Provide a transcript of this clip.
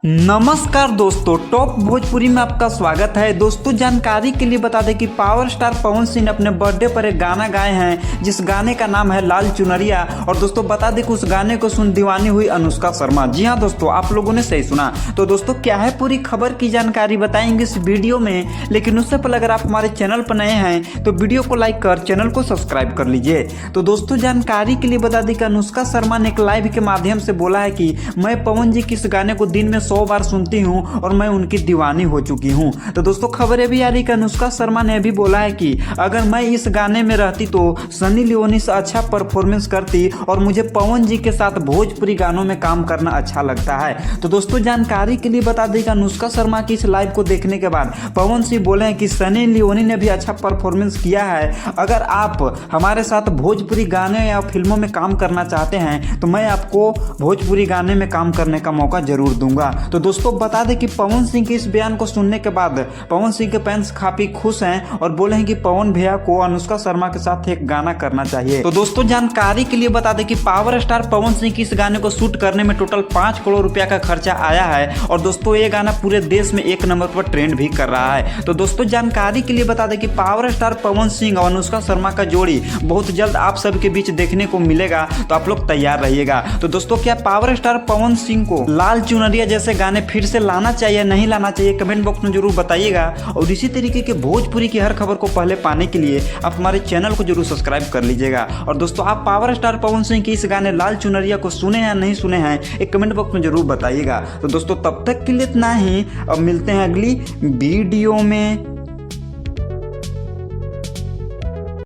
नमस्कार दोस्तों, टॉप भोजपुरी में आपका स्वागत है। दोस्तों, जानकारी के लिए बता दें कि पावर स्टार पवन सिंह ने अपने बर्थडे पर एक गाना गाए हैं जिस गाने का नाम है लाल चुनरिया। और दोस्तों बता दें कि उस गाने को सुन दीवानी हुई अनुष्का शर्मा। जी हाँ दोस्तों, आप लोगों ने सही सुना। तो दोस्तों क्या है पूरी खबर की जानकारी बताएंगे इस वीडियो में, लेकिन उससे पहले अगर आप हमारे चैनल पर नए हैं तो वीडियो को लाइक कर चैनल को सब्सक्राइब कर लीजिए। तो दोस्तों जानकारी के लिए बता दें कि अनुष्का शर्मा ने एक लाइव के माध्यम से बोला है कि मैं पवन जी के इस गाने को दिन में 100 बार सुनती हूं और मैं उनकी दीवानी हो चुकी हूं। तो दोस्तों खबर ये भी आ रही कि अनुष्का शर्मा ने भी बोला है कि अगर मैं इस गाने में रहती तो सनी लियोनी से अच्छा परफॉर्मेंस करती और मुझे पवन जी के साथ भोजपुरी गानों में काम करना अच्छा लगता है। तो दोस्तों जानकारी के लिए बता दें कि अनुष्का शर्मा की इस लाइव को देखने के बाद पवन सिंह बोले हैं कि सनी लियोनी ने भी अच्छा परफॉर्मेंस किया है। अगर आप हमारे साथ भोजपुरी गाने या फिल्मों में काम करना चाहते हैं तो मैं आपको भोजपुरी गाने में काम करने का मौका जरूर दूंगा। तो दोस्तों बता दें कि पवन सिंह के इस बयान को सुनने के बाद पवन सिंह के फैंस काफी खुश हैं और बोले हैं कि पवन भैया को अनुष्का शर्मा के साथ एक गाना करना चाहिए। तो दोस्तों जानकारी के लिए बता दें कि पावर स्टार पवन सिंह की इस गाने को शूट करने में टोटल 5 करोड़ रुपया का खर्चा आया है। और दोस्तों ये गाना पूरे देश में 1 नंबर पर ट्रेंड भी कर रहा है। तो दोस्तों जानकारी के लिए बता दें कि पावर स्टार पवन सिंह और अनुष्का शर्मा का जोड़ी बहुत जल्द आप सबके बीच देखने को मिलेगा, तो आप लोग तैयार रहिएगा। तो दोस्तों क्या पावर स्टार पवन सिंह को लाल चुनरिया जैसे गाने फिर से लाना चाहिए नहीं लाना चाहिए, कमेंट बॉक्स में जरूर बताइएगा। और इसी तरीके के भोजपुरी की हर खबर को पहले पाने के लिए आप हमारे चैनल को जरूर सब्सक्राइब कर लीजिएगा। और दोस्तों आप पावर स्टार पवन सिंह की इस गाने लाल चुनरिया को सुने या नहीं सुने हैं, एक कमेंट बॉक्स में जरूर बताइएगा। तो दोस्तों तब तक के लिए इतना ही, अब मिलते हैं अगली वीडियो में।